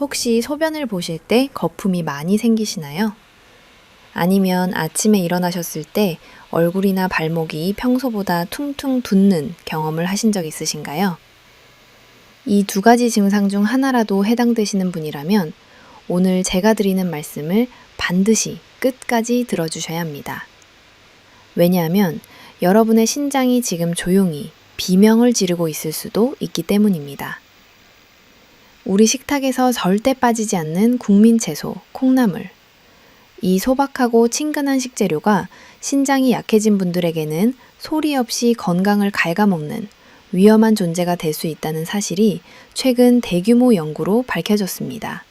혹시 소변을 보실 때 거품이 많이 생기시나요? 아니면 아침에 일어나셨을 때 얼굴이나 발목이 평소보다 퉁퉁 붓는 경험을 하신 적 있으신가요? 이 두 가지 증상 중 하나라도 해당되시는 분이라면 오늘 제가 드리는 말씀을 반드시 끝까지 들어주셔야 합니다. 왜냐하면 여러분의 신장이 지금 조용히 비명을 지르고 있을 수도 있기 때문입니다. 우리 식탁에서 절대 빠지지 않는 국민 채소, 콩나물. 이 소박하고 친근한 식재료가 신장이 약해진 분들에게는 소리 없이 건강을 갉아먹는 위험한 존재가 될 수 있다는 사실이 최근 대규모 연구로 밝혀졌습니다.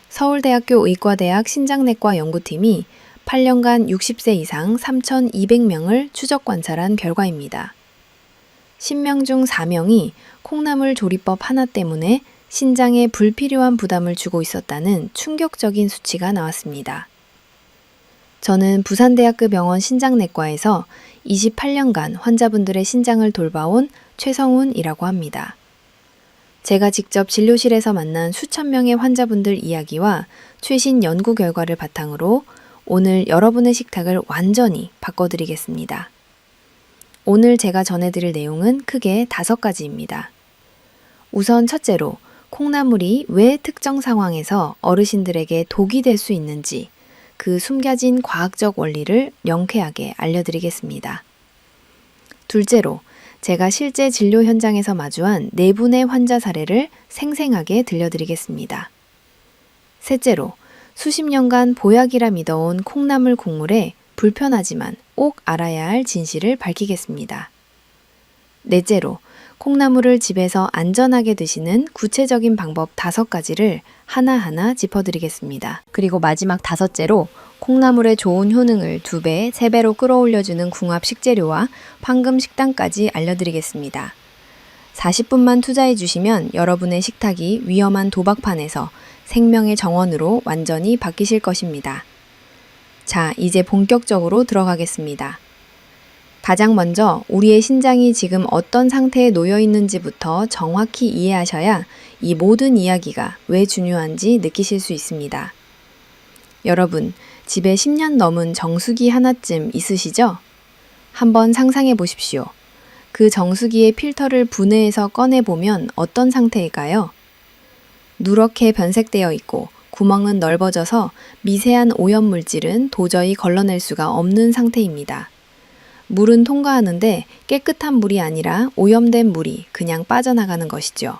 서울대학교 의과대학 신장내과 연구팀이 8년간 60세 이상 3,200명을 추적 관찰한 결과입니다. 10명 중 4명이 콩나물 조리법 하나 때문에 신장에 불필요한 부담을 주고 있었다는 충격적인 수치가 나왔습니다. 저는 부산대학교 병원 신장내과에서 28년간 환자분들의 신장을 돌봐온 최성훈이라고 합니다. 제가 직접 진료실에서 만난 수천 명의 환자분들 이야기와 최신 연구 결과를 바탕으로 오늘 여러분의 식탁을 완전히 바꿔드리겠습니다. 오늘 제가 전해드릴 내용은 크게 5가지입니다. 우선 첫째로 콩나물이 왜 특정 상황에서 어르신들에게 독이 될 수 있는지 그 숨겨진 과학적 원리를 명쾌하게 알려드리겠습니다. 둘째로 제가 실제 진료 현장에서 마주한 4분의 환자 사례를 생생하게 들려드리겠습니다. 셋째로 수십 년간 보약이라 믿어온 콩나물 국물에 불편하지만 꼭 알아야 할 진실을 밝히겠습니다. 넷째로 콩나물을 집에서 안전하게 드시는 구체적인 방법 5가지를 하나하나 짚어드리겠습니다. 그리고 마지막 5째로 콩나물의 좋은 효능을 2배, 3배로 끌어올려주는 궁합 식재료와 황금 식단까지 알려드리겠습니다. 40분만 투자해 주시면 여러분의 식탁이 위험한 도박판에서 생명의 정원으로 완전히 바뀌실 것입니다. 자, 이제 본격적으로 들어가겠습니다. 가장 먼저 우리의 신장이 지금 어떤 상태에 놓여 있는지부터 정확히 이해하셔야 이 모든 이야기가 왜 중요한지 느끼실 수 있습니다. 여러분, 집에 10년 넘은 정수기 하나쯤 있으시죠? 한번 상상해 보십시오. 그 정수기의 필터를 분해해서 꺼내보면 어떤 상태일까요? 누렇게 변색되어 있고 구멍은 넓어져서 미세한 오염물질은 도저히 걸러낼 수가 없는 상태입니다. 물은 통과하는데 깨끗한 물이 아니라 오염된 물이 그냥 빠져나가는 것이죠.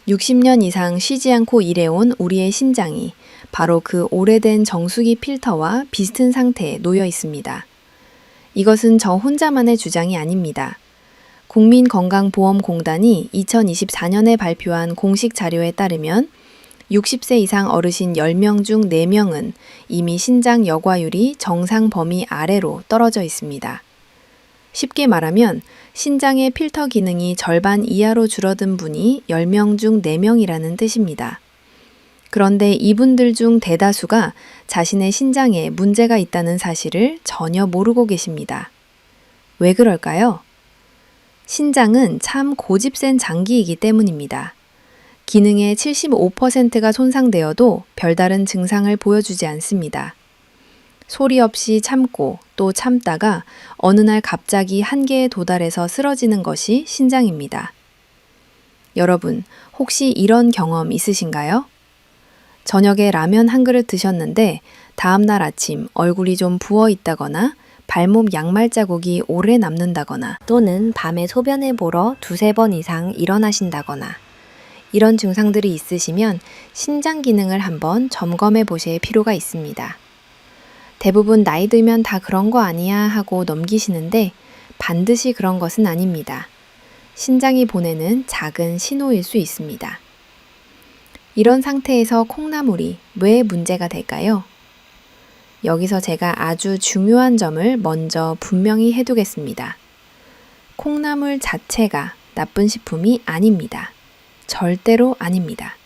60년 이상 쉬지 않고 일해온 우리의 신장이 바로 그 오래된 정수기 필터와 비슷한 상태에 놓여 있습니다. 이것은 저 혼자만의 주장이 아닙니다. 국민건강보험공단이 2024년에 발표한 공식 자료에 따르면 60세 이상 어르신 10명 중 4명은 이미 신장 여과율이 정상 범위 아래로 떨어져 있습니다. 쉽게 말하면 신장의 필터 기능이 절반 이하로 줄어든 분이 10명 중 4명이라는 뜻입니다. 그런데 이분들 중 대다수가 자신의 신장에 문제가 있다는 사실을 전혀 모르고 계십니다. 왜 그럴까요? 신장은 참 고집센 장기이기 때문입니다. 기능의 75%가 손상되어도 별다른 증상을 보여주지 않습니다. 소리 없이 참고 또 참다가 어느 날 갑자기 한계에 도달해서 쓰러지는 것이 신장입니다. 여러분, 혹시 이런 경험 있으신가요? 저녁에 라면 한 그릇 드셨는데 다음날 아침 얼굴이 좀 부어 있다거나 발목 양말 자국이 오래 남는다거나 또는 밤에 소변을 보러 2-3번 이상 일어나신다거나 이런 증상들이 있으시면 신장 기능을 한번 점검해 보실 필요가 있습니다. 대부분 나이 들면 다 그런 거 아니야 하고 넘기시는데 반드시 그런 것은 아닙니다. 신장이 보내는 작은 신호일 수 있습니다. 이런 상태에서 콩나물이 왜 문제가 될까요? 여기서 제가 아주 중요한 점을 먼저 분명히 해두겠습니다. 콩나물 자체가 나쁜 식품이 아닙니다. 절대로 아닙니다.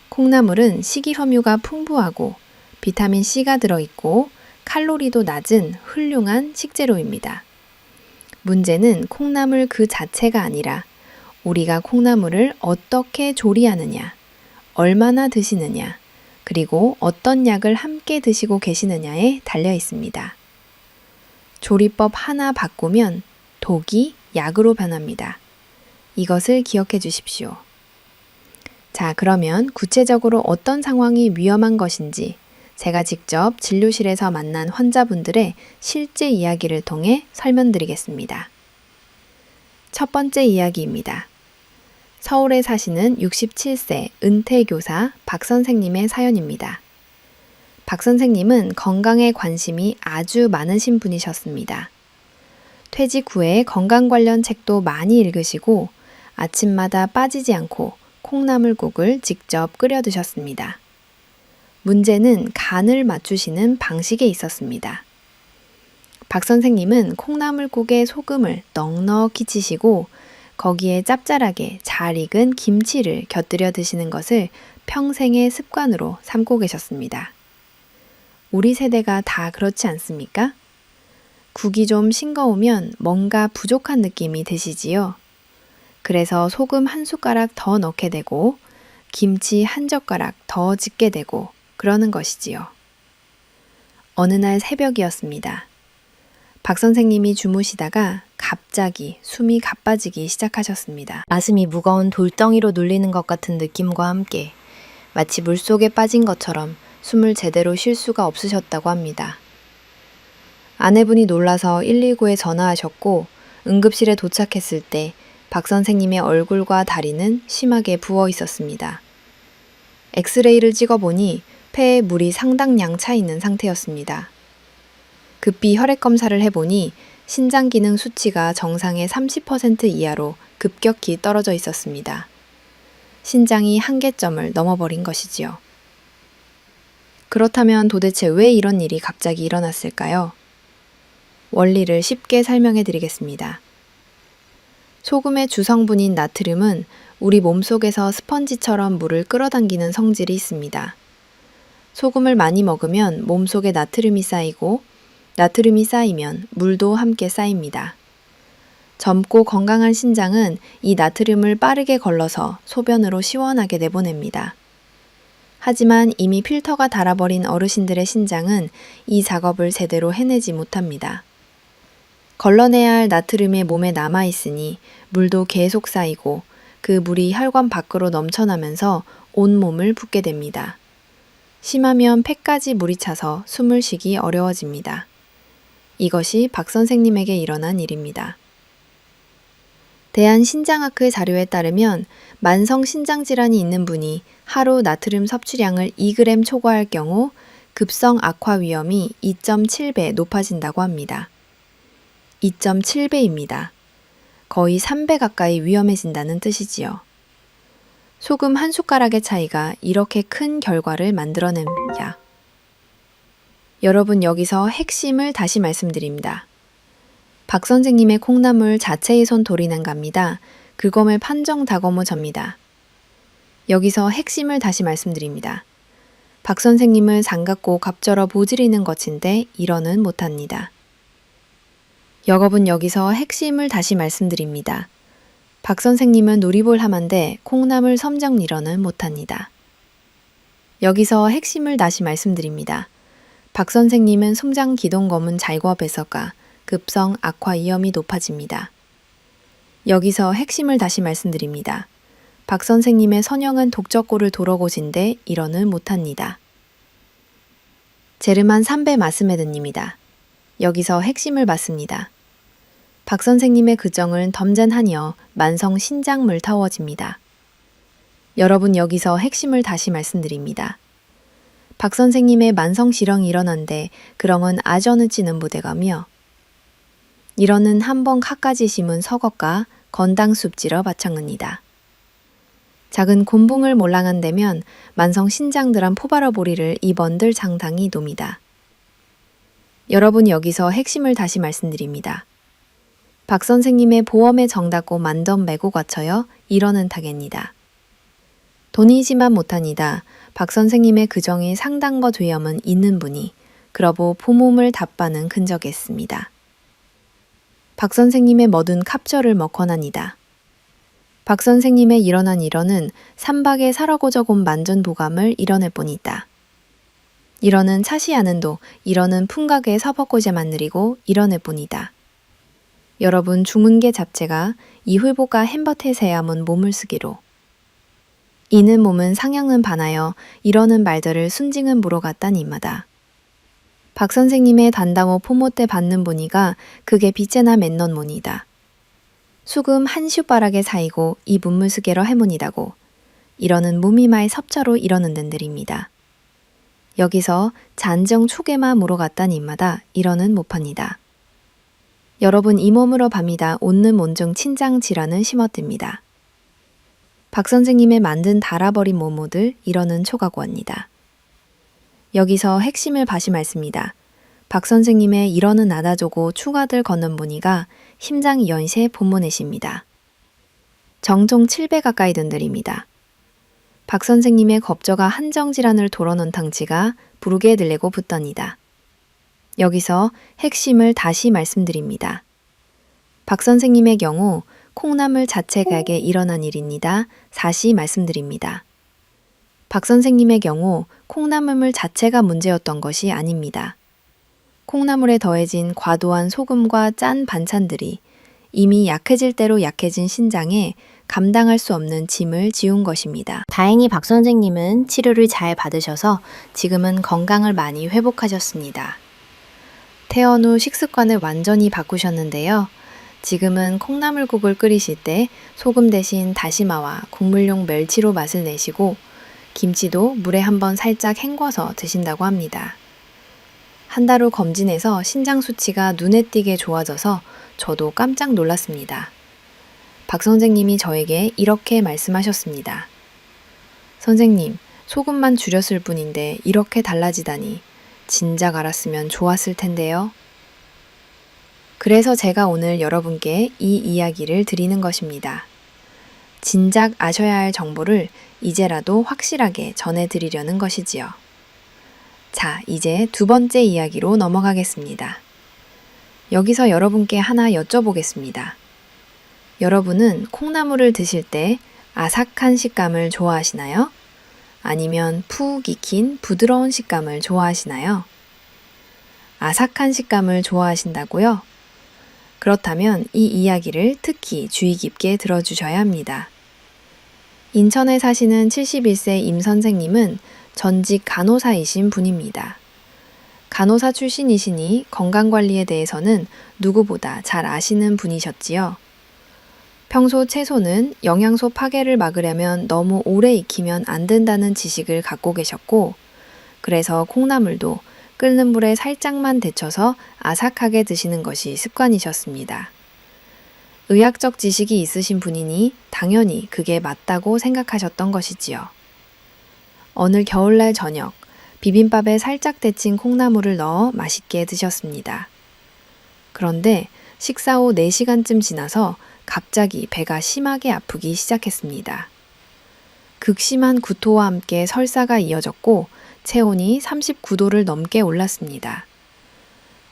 콩나물은 식이섬유가 풍부하고 비타민C가 들어있고 칼로리도 낮은 훌륭한 식재료입니다. 문제는 콩나물 그 자체가 아니라 우리가 콩나물을 어떻게 조리하느냐, 얼마나 드시느냐, 그리고 어떤 약을 함께 드시고 계시느냐에 달려 있습니다. 조리법 하나 바꾸면 독이 약으로 변합니다. 이것을 기억해 주십시오. 자, 그러면 구체적으로 어떤 상황이 위험한 것인지 제가 직접 진료실에서 만난 환자분들의 실제 이야기를 통해 설명드리겠습니다. 첫 번째 이야기입니다. 서울에 사시는 67세 은퇴교사 박 선생님의 사연입니다. 박 선생님은 건강에 관심이 아주 많으신 분이셨습니다. 퇴직 후에 건강 관련 책도 많이 읽으시고 아침마다 빠지지 않고 콩나물국을 직접 끓여 드셨습니다. 문제는 간을 맞추시는 방식에 있었습니다. 박 선생님은 콩나물국에 소금을 넉넉히 치시고 거기에 짭짤하게 잘 익은 김치를 곁들여 드시는 것을 평생의 습관으로 삼고 계셨습니다. 우리 세대가 다 그렇지 않습니까? 국이 좀 싱거우면 뭔가 부족한 느낌이 드시지요? 그래서 소금 한 숟가락 더 넣게 되고 김치 한 젓가락 더 짓게 되고 그러는 것이지요. 어느 날 새벽이었습니다. 박 선생님이 주무시다가 갑자기 숨이 가빠지기 시작하셨습니다. 가슴이 무거운 돌덩이로 눌리는 것 같은 느낌과 함께 마치 물속에 빠진 것처럼 숨을 제대로 쉴 수가 없으셨다고 합니다. 아내분이 놀라서 119에 전화하셨고 응급실에 도착했을 때 박 선생님의 얼굴과 다리는 심하게 부어 있었습니다. 엑스레이를 찍어보니 폐에 물이 상당량 차 있는 상태였습니다. 급히 혈액 검사를 해보니 신장 기능 수치가 정상의 30% 이하로 급격히 떨어져 있었습니다. 신장이 한계점을 넘어버린 것이지요. 그렇다면 도대체 왜 이런 일이 갑자기 일어났을까요? 원리를 쉽게 설명해 드리겠습니다. 소금의 주성분인 나트륨은 우리 몸속에서 스펀지처럼 물을 끌어당기는 성질이 있습니다. 소금을 많이 먹으면 몸속에 나트륨이 쌓이고 나트륨이 쌓이면 물도 함께 쌓입니다. 젊고 건강한 신장은 이 나트륨을 빠르게 걸러서 소변으로 시원하게 내보냅니다. 하지만 이미 필터가 닳아버린 어르신들의 신장은 이 작업을 제대로 해내지 못합니다. 걸러내야 할 나트륨이 몸에 남아있으니 물도 계속 쌓이고 그 물이 혈관 밖으로 넘쳐나면서 온몸을 붓게 됩니다. 심하면 폐까지 물이 차서 숨을 쉬기 어려워집니다. 이것이 박 선생님에게 일어난 일입니다. 대한신장학회 자료에 따르면 만성 신장질환이 있는 분이 하루 나트륨 섭취량을 2g 초과할 경우 급성 악화 위험이 2.7배 높아진다고 합니다. 2.7배입니다. 거의 3배 가까이 위험해진다는 뜻이지요. 소금 한 숟가락의 차이가 이렇게 큰 결과를 만들어냅니다. 여러분, 여기서 핵심을 다시 말씀드립니다. 박 선생님의 콩나물 자체에선 돌이 난 갑니다. 그검을 판정 다거모 접니다. 여기서 핵심을 다시 말씀드립니다. 박 선생님을 삼갑고 갑절어 보지리는 것인데 이러는 못합니다. 여러분, 여기서 핵심을 다시 말씀드립니다. 박 선생님은 누리볼 하만데 콩나물 섬정 이러는 못합니다. 여기서 핵심을 다시 말씀드립니다. 박 선생님은 송장 기동 검은 잘과배서가 급성 악화 위험이 높아집니다. 여기서 핵심을 다시 말씀드립니다. 박 선생님의 선영은 독적골을 도러고진데 이러는 못합니다. 제르만 3배 말씀해드립니다. 여기서 핵심을 받습니다. 박 선생님의 그정은 덤젠하니어 만성 신장물 타워집니다. 여러분, 여기서 핵심을 다시 말씀드립니다. 박 선생님의 만성 실형이 일어난데 그렁은 아전을 찌는 부대가며 이러는 한번 카까지 심은 서걱과 건당 숲지러 바창입니다. 작은 곤붕을 몰랑한다면 만성 신장들한 포바러 보리를 이번들 장당이 놉니다. 여러분, 여기서 핵심을 다시 말씀드립니다. 박 선생님의 보험에 정답고 만덤 메고 갖춰요 이러는 타겠니다. 돈이지만 못하니다. 박 선생님의 그정이 상당거 죄염은 있는 분이 그러보 포몸을 답바는 근적했습니다. 박 선생님의 뭐든 갑절을 먹거나니다. 박 선생님의 일어난 일어는 삼박에 살아고적 온 만전도감을 이뤄낼 뿐이다. 일어는 차시 않은도 일어는 풍각에 서벗고자 만느리고 이뤄낼 뿐이다. 여러분 주문계 잡채가 이훌보가 햄버태세야문 몸을 쓰기로 이는 몸은 상향은 반하여 이러는 말들을 순징은 물어갔단 이마다. 박 선생님의 단당호 포모 때 받는 보니가 그게 빛에나 맺넌 모니다. 수금 한 슈바락에 사이고 이 문물 쓰게러 해문이다고 이러는 무미마의 섭자로 이러는 덴들입니다. 여기서 잔정 초계마 물어갔단 입마다 이러는 못합니다. 여러분 이 몸으로 밤이다 온는 온정 친장지라는 심어듭니다. 박 선생님의 만든 달아버린 모모들 이러는 초가구합니다. 여기서 핵심을 다시 말씀니다. 박 선생님의 이러는 나다조고 추가들 걷는 보니가 심장 연세 본문의십니다. 정종 7배 가까이 든들입니다. 박 선생님의 겁저가 한정질환을 도러놓은 탕치가 부르게 들레고 붙더니다. 여기서 핵심을 다시 말씀드립니다. 박 선생님의 경우 콩나물 자체각에 일어난 일입니다. 다시 말씀드립니다. 박 선생님의 경우 콩나물 자체가 문제였던 것이 아닙니다. 콩나물에 더해진 과도한 소금과 짠 반찬들이 이미 약해질 대로 약해진 신장에 감당할 수 없는 짐을 지운 것입니다. 다행히 박 선생님은 치료를 잘 받으셔서 지금은 건강을 많이 회복하셨습니다. 퇴원 후 식습관을 완전히 바꾸셨는데요. 지금은 콩나물국을 끓이실 때 소금 대신 다시마와 국물용 멸치로 맛을 내시고 김치도 물에 한번 살짝 헹궈서 드신다고 합니다. 한 달 후 검진해서 신장 수치가 눈에 띄게 좋아져서 저도 깜짝 놀랐습니다. 박 선생님이 저에게 이렇게 말씀하셨습니다. 선생님, 소금만 줄였을 뿐인데 이렇게 달라지다니 진작 알았으면 좋았을 텐데요. 그래서 제가 오늘 여러분께 이 이야기를 드리는 것입니다. 진작 아셔야 할 정보를 이제라도 확실하게 전해드리려는 것이지요. 자, 이제 두 번째 이야기로 넘어가겠습니다. 여기서 여러분께 하나 여쭤보겠습니다. 여러분은 콩나물을 드실 때 아삭한 식감을 좋아하시나요? 아니면 푹 익힌 부드러운 식감을 좋아하시나요? 아삭한 식감을 좋아하신다고요? 그렇다면 이 이야기를 특히 주의 깊게 들어주셔야 합니다. 인천에 사시는 71세 임 선생님은 전직 간호사이신 분입니다. 간호사 출신이시니 건강관리에 대해서는 누구보다 잘 아시는 분이셨지요. 평소 채소는 영양소 파괴를 막으려면 너무 오래 익히면 안 된다는 지식을 갖고 계셨고, 그래서 콩나물도 끓는 물에 살짝만 데쳐서 아삭하게 드시는 것이 습관이셨습니다. 의학적 지식이 있으신 분이니 당연히 그게 맞다고 생각하셨던 것이지요. 어느 겨울날 저녁, 비빔밥에 살짝 데친 콩나물을 넣어 맛있게 드셨습니다. 그런데 식사 후 4시간쯤 지나서 갑자기 배가 심하게 아프기 시작했습니다. 극심한 구토와 함께 설사가 이어졌고 체온이 39도를 넘게 올랐습니다.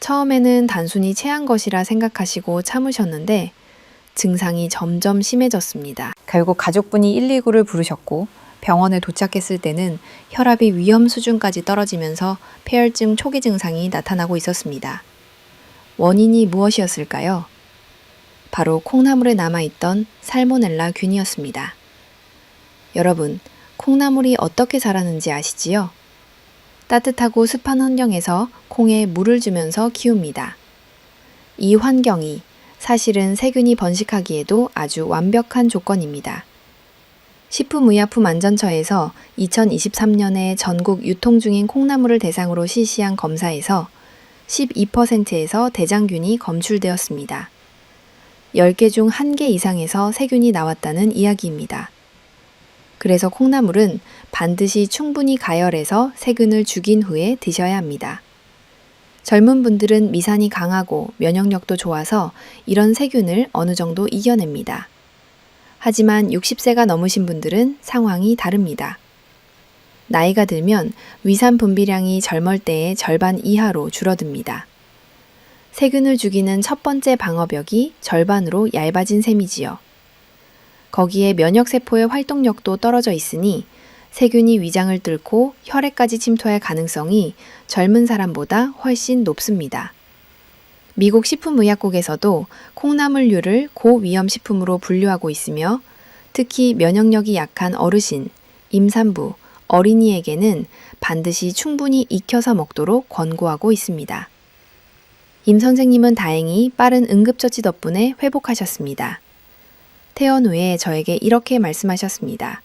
처음에는 단순히 체한 것이라 생각하시고 참으셨는데 증상이 점점 심해졌습니다. 결국 가족분이 119를 부르셨고 병원에 도착했을 때는 혈압이 위험 수준까지 떨어지면서 폐혈증 초기 증상이 나타나고 있었습니다. 원인이 무엇이었을까요? 바로 콩나물에 남아있던 살모넬라 균이었습니다. 여러분, 콩나물이 어떻게 자라는지 아시지요? 따뜻하고 습한 환경에서 콩에 물을 주면서 키웁니다. 이 환경이 사실은 세균이 번식하기에도 아주 완벽한 조건입니다. 식품의약품안전처에서 2023년에 전국 유통 중인 콩나물을 대상으로 실시한 검사에서 12%에서 대장균이 검출되었습니다. 10개 중 1개 이상에서 세균이 나왔다는 이야기입니다. 그래서 콩나물은 반드시 충분히 가열해서 세균을 죽인 후에 드셔야 합니다. 젊은 분들은 미산이 강하고 면역력도 좋아서 이런 세균을 어느 정도 이겨냅니다. 하지만 60세가 넘으신 분들은 상황이 다릅니다. 나이가 들면 위산 분비량이 젊을 때의 절반 이하로 줄어듭니다. 세균을 죽이는 첫 번째 방어벽이 절반으로 얇아진 셈이지요. 거기에 면역세포의 활동력도 떨어져 있으니 세균이 위장을 뚫고 혈액까지 침투할 가능성이 젊은 사람보다 훨씬 높습니다. 미국 식품의약국에서도 콩나물류를 고위험 식품으로 분류하고 있으며 특히 면역력이 약한 어르신, 임산부, 어린이에게는 반드시 충분히 익혀서 먹도록 권고하고 있습니다. 임 선생님은 다행히 빠른 응급처치 덕분에 회복하셨습니다. 퇴원 후에 저에게 이렇게 말씀하셨습니다.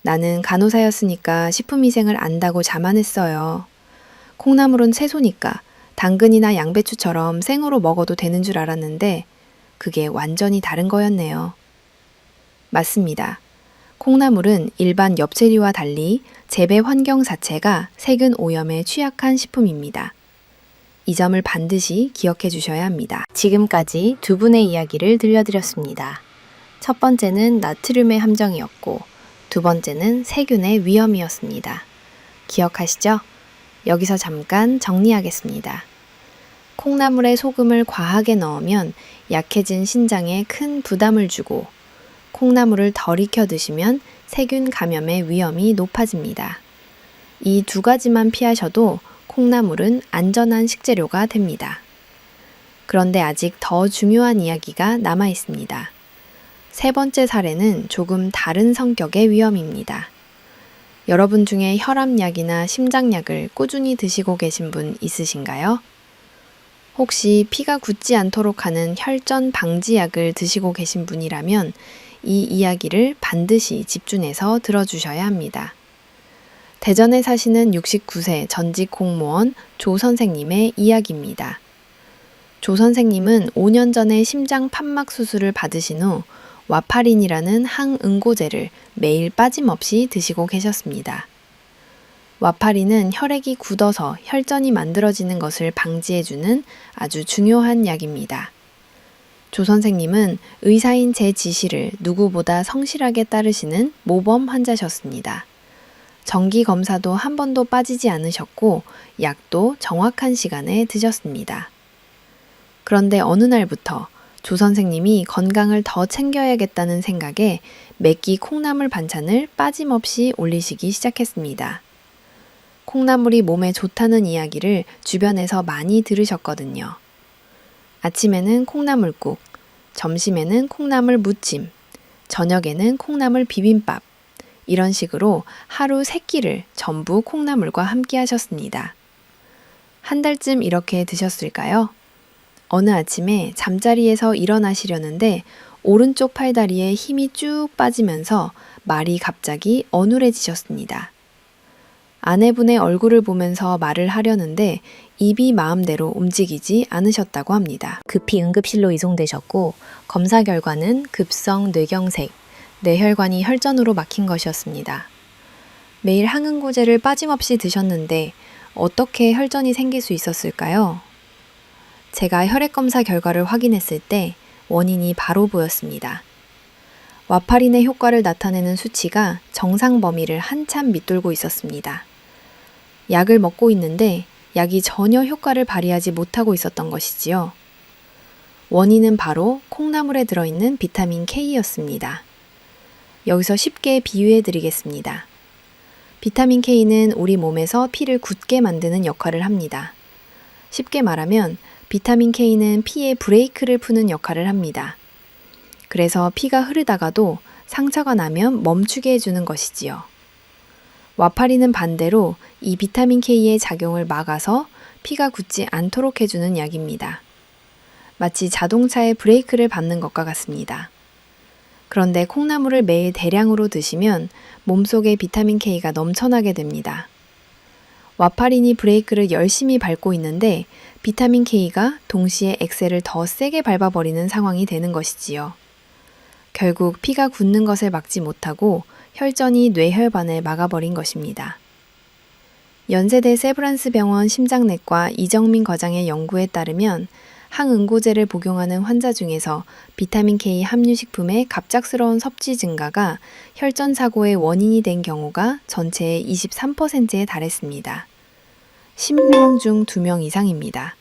나는 간호사였으니까 식품위생을 안다고 자만했어요. 콩나물은 채소니까 당근이나 양배추처럼 생으로 먹어도 되는 줄 알았는데 그게 완전히 다른 거였네요. 맞습니다. 콩나물은 일반 엽채류와 달리 재배 환경 자체가 세균 오염에 취약한 식품입니다. 이 점을 반드시 기억해 주셔야 합니다. 지금까지 두 분의 이야기를 들려드렸습니다. 첫 번째는 나트륨의 함정이었고 두 번째는 세균의 위험이었습니다. 기억하시죠? 여기서 잠깐 정리하겠습니다. 콩나물에 소금을 과하게 넣으면 약해진 신장에 큰 부담을 주고 콩나물을 덜 익혀 드시면 세균 감염의 위험이 높아집니다. 이 두 가지만 피하셔도 콩나물은 안전한 식재료가 됩니다. 그런데 아직 더 중요한 이야기가 남아 있습니다. 세 번째 사례는 조금 다른 성격의 위험입니다. 여러분 중에 혈압약이나 심장약을 꾸준히 드시고 계신 분 있으신가요? 혹시 피가 굳지 않도록 하는 혈전 방지약을 드시고 계신 분이라면 이 이야기를 반드시 집중해서 들어주셔야 합니다. 대전에 사시는 69세 전직 공무원 조 선생님의 이야기입니다. 조 선생님은 5년 전에 심장 판막 수술을 받으신 후 와파린이라는 항응고제를 매일 빠짐없이 드시고 계셨습니다. 와파린은 혈액이 굳어서 혈전이 만들어지는 것을 방지해주는 아주 중요한 약입니다. 조 선생님은 의사인 제 지시를 누구보다 성실하게 따르시는 모범 환자셨습니다. 정기 검사도 한 번도 빠지지 않으셨고 약도 정확한 시간에 드셨습니다. 그런데 어느 날부터 조 선생님이 건강을 더 챙겨야겠다는 생각에 매끼 콩나물 반찬을 빠짐없이 올리시기 시작했습니다. 콩나물이 몸에 좋다는 이야기를 주변에서 많이 들으셨거든요. 아침에는 콩나물국, 점심에는 콩나물 무침, 저녁에는 콩나물 비빔밥, 이런 식으로 하루 3끼를 전부 콩나물과 함께 하셨습니다. 한 달쯤 이렇게 드셨을까요? 어느 아침에 잠자리에서 일어나시려는데 오른쪽 팔다리에 힘이 쭉 빠지면서 말이 갑자기 어눌해지셨습니다. 아내분의 얼굴을 보면서 말을 하려는데 입이 마음대로 움직이지 않으셨다고 합니다. 급히 응급실로 이송되셨고 검사 결과는 급성 뇌경색, 뇌혈관이 혈전으로 막힌 것이었습니다. 매일 항응고제를 빠짐없이 드셨는데 어떻게 혈전이 생길 수 있었을까요? 제가 혈액검사 결과를 확인했을 때 원인이 바로 보였습니다. 와파린의 효과를 나타내는 수치가 정상 범위를 한참 밑돌고 있었습니다. 약을 먹고 있는데 약이 전혀 효과를 발휘하지 못하고 있었던 것이지요. 원인은 바로 콩나물에 들어있는 비타민 K였습니다. 여기서 쉽게 비유해 드리겠습니다. 비타민 K는 우리 몸에서 피를 굳게 만드는 역할을 합니다. 쉽게 말하면 비타민 K는 피의 브레이크를 푸는 역할을 합니다. 그래서 피가 흐르다가도 상처가 나면 멈추게 해주는 것이지요. 와파린은 반대로 이 비타민 K의 작용을 막아서 피가 굳지 않도록 해주는 약입니다. 마치 자동차의 브레이크를 밟는 것과 같습니다. 그런데 콩나물을 매일 대량으로 드시면 몸속에 비타민 K가 넘쳐나게 됩니다. 와파린이 브레이크를 열심히 밟고 있는데 비타민 K가 동시에 엑셀을 더 세게 밟아버리는 상황이 되는 것이지요. 결국 피가 굳는 것을 막지 못하고 혈전이 뇌혈관을 막아버린 것입니다. 연세대 세브란스 병원 심장내과 이정민 과장의 연구에 따르면 항응고제를 복용하는 환자 중에서 비타민 K 함유 식품의 갑작스러운 섭취 증가가 혈전 사고의 원인이 된 경우가 전체의 23%에 달했습니다. 10명 중 2명 이상입니다.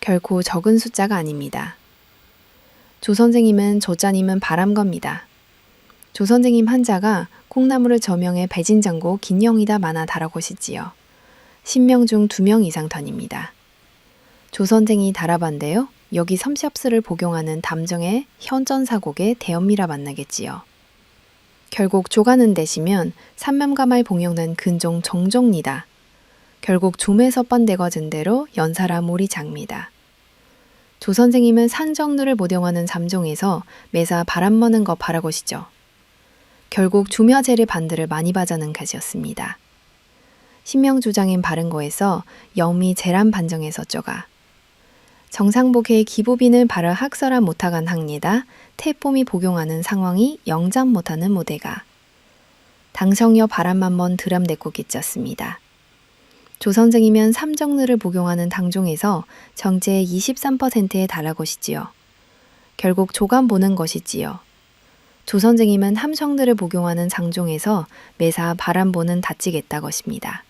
결코 적은 숫자가 아닙니다. 조 선생님은 조짜님은 바람겁니다. 조 선생님 한자가 콩나물을 저명해 배진장고 긴영이다 많아 달아고시지요. 10명 중 2명 이상 던입니다. 조 선생이 달아반데요. 여기 섬시업스를 복용하는 담정의 현전사곡의 대엄미라 만나겠지요. 결국 조가는 대시면 삼면가마에 봉용된 근종 정종니다. 결국 조매서 뻔대거진 대로 연사라 몰이 장미다. 조 선생님은 산정누를 모경하는 잠종에서 매사 바람 머는 거 바라고시죠. 결국 주며제를 반들을 많이 바자는 가지였습니다. 신명주장인 바른거에서 영미 제란 반정에서 쪼가. 정상복의 기보빈을 바라 학설한 못하간 항니다. 태폼이 복용하는 상황이 영잠 못하는 모대가. 당성여 바람만 먼 드람 내고 끼쳤습니다. 조 선생이면 삼정르를 복용하는 당종에서 정제의 23%에 달하고시지요. 결국 조감 보는 것이지요. 조 선생님은 함성들을 복용하는 장종에서 매사 바람 보는 다치겠다 것입니다.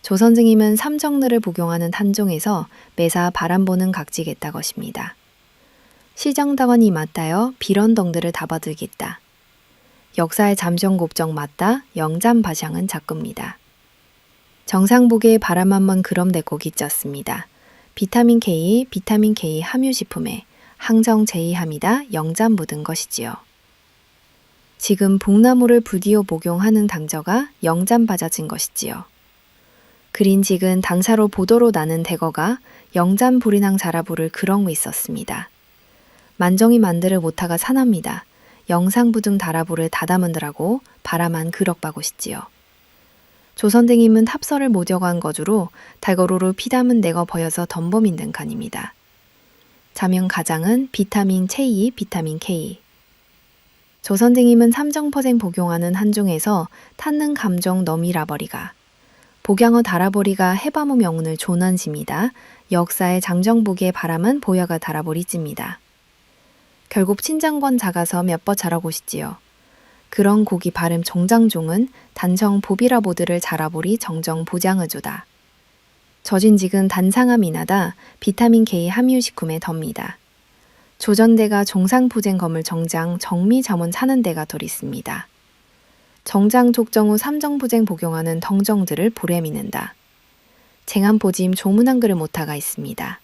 조 선생님은 삼정르를 복용하는 한종에서 매사 바람 보는 각지겠다 것입니다. 시정당원이 맞다여 비런덩들을 다받으겠다. 역사의 잠정곱정 맞다 영잠 바샹은 작급니다. 정상복의 바람 한번 그럼 내고 기쳤습니다. 비타민 K 함유식품에 항정 제2함이다 영잠 묻은 것이지요. 지금 복나무를 부디어 복용하는 당저가 영잠 받아진 것이지요. 그린직은 당사로 보도로 나는 대거가 영잠 불인항 자라부를 그렁고 있었습니다. 만정이 만들을 못하가 산합니다. 영상부등 다라부를 다다문드라고 바라만 그럭바고시지요. 조선댕임은 탑설을 모저간 거주로 달거로로 피담은 내거 버여서 덤범인 등 간입니다. 자명 가장은 비타민 K. 조선댕임은 삼정퍼생 복용하는 한종에서 탔는 감정 너미라버리가 복양어 달아버리가 해바무 명운을 조난집니다. 역사의 장정복의 바람은 보야가 달아버리집니다. 결국 친장권 작아서 몇 번 자라고시지요. 그런 고기 발음 정장종은 단정 보비라 보드를 자라보리 정정 보장을 주다. 저진직은 단상함 이나다 비타민 K 함유식품에 덥니다. 조전대가 종상푸쟁 검을 정장 정미 잠원 사는 데가 덜 있습니다. 정장 족정 후 삼정부쟁 복용하는 덩정들을 볼에 미는다. 쟁한포짐 조문한 글을 못하가 있습니다.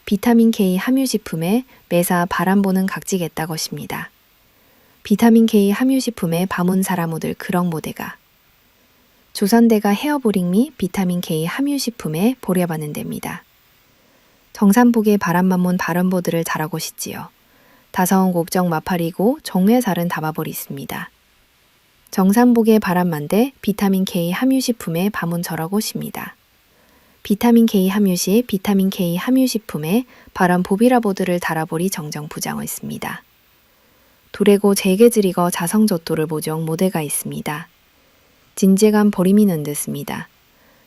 비타민 K 함유식품에 매사 바람 보는 각지겠다 것입니다. 비타민 K 함유식품에 바문 사라모들 그렁 모대가. 조선대가 헤어보링 미 비타민 K 함유식품에 보려바는 데입니다. 정산복의 바람만몬 발언보들을 달아고시지요. 다사원 곡정 마팔이고 정외살은 담아버리 있습니다. 정산복의 바람만대 비타민 K 함유식품에 바문 절하고십니다. 비타민 K 함유식품에 바람 보비라보드를 달아보리 정정 부장어 있습니다. 도래고 재개지리거 자성조도를 보정 모대가 있습니다. 진재감 버리미는 듯습니다.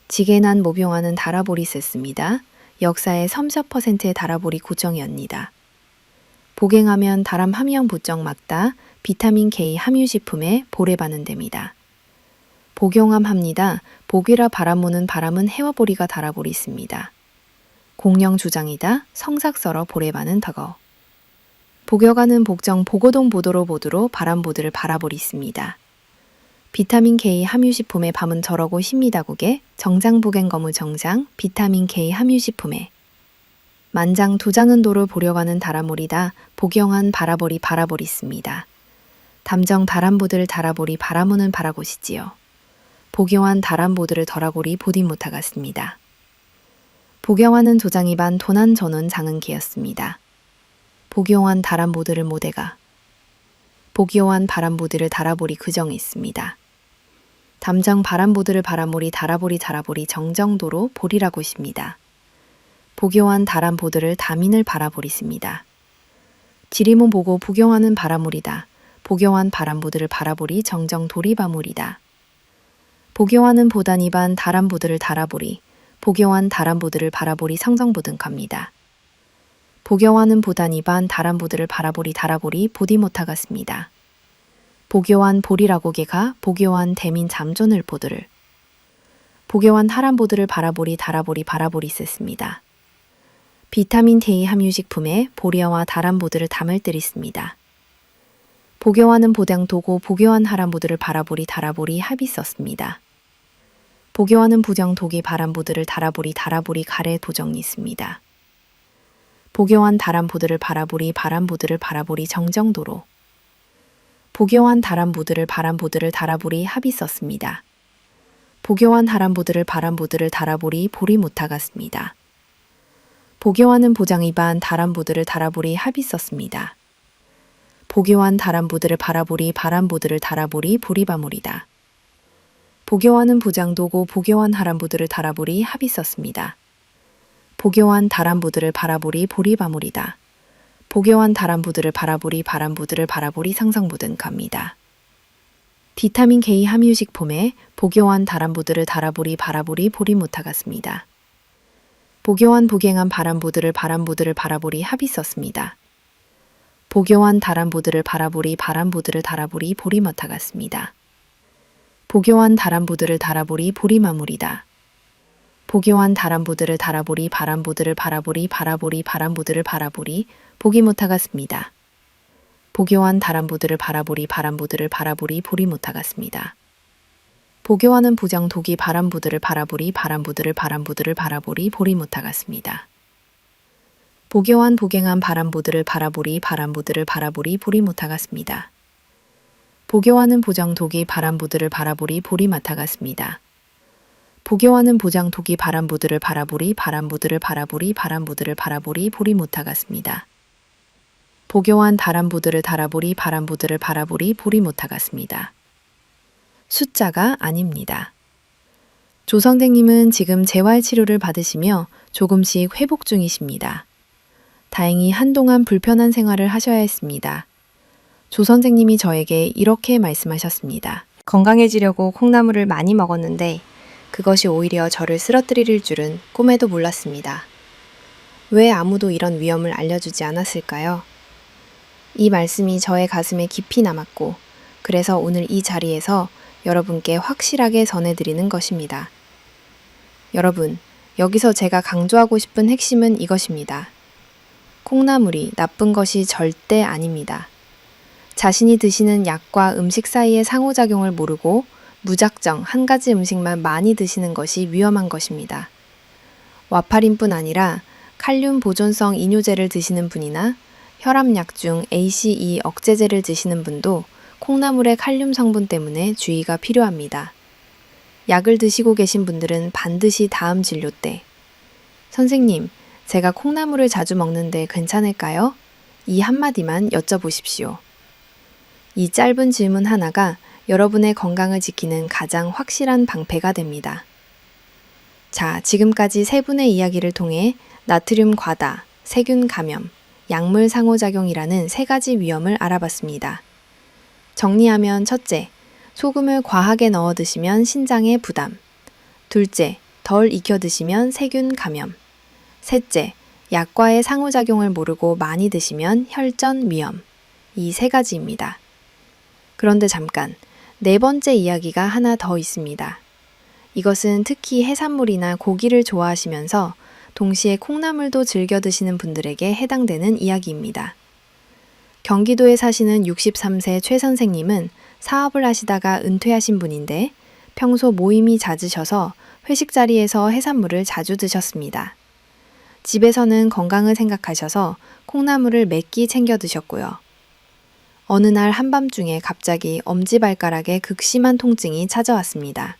지게난 모병하는 달아보리 쓰습니다. 역사의 30%의 달아보리 구정이옵니다. 복행하면 다람 함양 부정 맞다 비타민 K 함유식품에 보래바는 됩니다. 복용함 합니다. 복이라 바람모는 바람은 해와보리가 달아보리 있습니다. 공령 주장이다 성삭설어 보래바는 덕어. 복여가는 복정 보고동 보도로 보도로 바람보드를 바라보리 있습니다. 비타민 K 함유식품에 밤은 저러고 십니다국에 정장복행 거무 정장 비타민 K 함유식품에 만장 두장은 도를 보려가는 다라몰이다 복영한 바라보리 있습니다. 담정 바람보드를 달아보리 바라무는 바라고시지요. 복용한 다람보드를 덜아보리 보디 못하갔습니다. 복영하는 조장이 반 도난 전원 장은 기였습니다. 복용한 다람보드를 모대가 복용한 바람보드를 달아보리 그정이 있습니다. 담정 바람보드를 바라모리 달아보리 정정도로 보리라고 있습니다. 복용한 다람보드를 다민을 바라보리습니다. 지리몬 보고 복용하는 바라모리다. 복용한 바람보드를 바라보리 정정 도리바모리다. 복용하는 보단이반 다람보드를 달아보리 복용한 다람보드를 바라보리 성정보등갑니다. 복용하는 보단이반 다람보드를 바라보리 달아보리 보디 못하갔습니다. 복요한 보리라고 개가 복요한 대민 잠존을 보드를 복요한 하람보드를 바라보리 달아보리 바라보리 썼습니다. 비타민 K 함유식품에 보리어와 다람보드를 담을 뜰 있습니다. 복여와는 보장도고 복여한 하람보드를 바라보리 다라보리 합이 썼습니다. 복여와는 부정 독이 바람보드를 다라보리 가래 보정이 있습니다. 복여한 다람보드를 바라보리 바람보드를 바라보리 정정도로 복여한 다람보드를 바람보드를 다라보리 합이 썼습니다. 복여한 하람보드를 바람보드를 다라보리 보리 못하갔습니다. 복여와는 보장이반 다람보드를 다라보리 합이 썼습니다. 복여한 다람보드를 바라보리 바람보드를 다라보리 보리바물이다. 복여와는 부장도고 복여한 하람보드를 다라보리 합이 썼습니다. 복여한 다람보드를 바라보리 보리바물이다. 복여한 다람보드를 바라보리 바람보드를 바라보리 상상보든 갑니다. 비타민 K 함유식품에 복여한 다람보드를 다라보리 바라보리 보리 못하갔습니다. 복여한 복행한 바람보드를 바라보리 합이 썼습니다. 복여한 다람보드를 바라보리 바람보드를 다라보리 보리 못하갔습니다. 복여한 다람보드를 다라보리 보리마물이다. 복여한 다람보드를 다라보리 바람보드를 바라보리 바람보드를 바라보리 보기 못하갔습니다. 복여한 다람보드를 바라보리 바람보드를 바라보리 보리 못하갔습니다. 복여와는 부정 독이 바람보드를 바라보리 바람보드를 바라보리 보리 못하갔습니다. 복여한 복행한 바람보드를 바라보리 바람보드를 바라보리 보리 못하갔습니다. 복여와는 보정 독이 바람보드를 바라보리 보리 못하갔습니다. 복여와는 보장 독이 바람보드를 바라보리 바람보드를 바라보리 바람보드를 바라보리 보리 못하갔습니다. 복여한 다람보드를 다라보리 바람보드를 바라보리 보리 못하갔습니다. 숫자가 아닙니다. 조선생님은 지금 재활치료를 받으시며 조금씩 회복 중이십니다. 다행히 한동안 불편한 생활을 하셔야 했습니다. 조선생님이 저에게 이렇게 말씀하셨습니다. 건강해지려고 콩나물을 많이 먹었는데 그것이 오히려 저를 쓰러뜨릴 줄은 꿈에도 몰랐습니다. 왜 아무도 이런 위험을 알려주지 않았을까요? 이 말씀이 저의 가슴에 깊이 남았고 그래서 오늘 이 자리에서 여러분께 확실하게 전해드리는 것입니다. 여러분, 여기서 제가 강조하고 싶은 핵심은 이것입니다. 콩나물이 나쁜 것이 절대 아닙니다. 자신이 드시는 약과 음식 사이의 상호작용을 모르고 무작정 한 가지 음식만 많이 드시는 것이 위험한 것입니다. 와파린뿐 아니라 칼륨 보존성 이뇨제를 드시는 분이나 혈압약 중 ACE 억제제를 드시는 분도 콩나물의 칼륨 성분 때문에 주의가 필요합니다. 약을 드시고 계신 분들은 반드시 다음 진료 때 선생님, 제가 콩나물을 자주 먹는데 괜찮을까요? 이 한마디만 여쭤보십시오. 이 짧은 질문 하나가 여러분의 건강을 지키는 가장 확실한 방패가 됩니다. 자, 지금까지 세 분의 이야기를 통해 나트륨 과다, 세균 감염, 약물 상호작용이라는 세 가지 위험을 알아봤습니다. 정리하면 첫째, 소금을 과하게 넣어 드시면 신장에 부담. 둘째, 덜 익혀 드시면 세균 감염. 셋째, 약과의 상호작용을 모르고 많이 드시면 혈전 위험. 이 세 가지입니다. 그런데 잠깐, 네 번째 이야기가 하나 더 있습니다. 이것은 특히 해산물이나 고기를 좋아하시면서 동시에 콩나물도 즐겨 드시는 분들에게 해당되는 이야기입니다. 경기도에 사시는 63세 최 선생님은 사업을 하시다가 은퇴하신 분인데 평소 모임이 잦으셔서 회식 자리에서 해산물을 자주 드셨습니다. 집에서는 건강을 생각하셔서 콩나물을 몇 끼 챙겨 드셨고요. 어느 날 한밤중에 갑자기 엄지발가락에 극심한 통증이 찾아왔습니다.